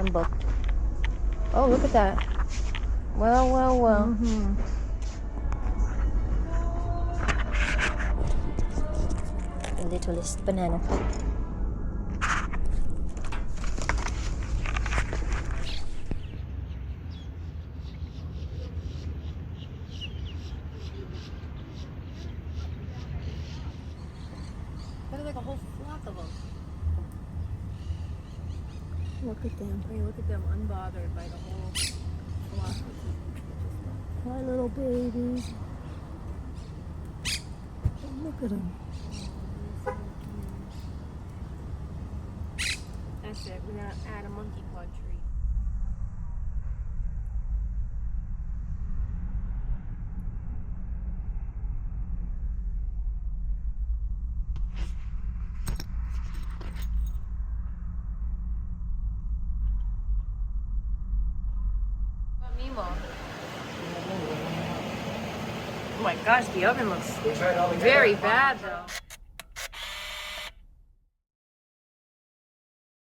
I'm booked. Oh, look at that. Well, well, well. The littlest banana plant. There's like a whole flock of them. Look at them. I mean, look at them, unbothered by the whole flock. My little babies. Look at them. That's it. We're gonna add a monkey pod tree. Mimo. Oh my gosh, the oven looks very bad though.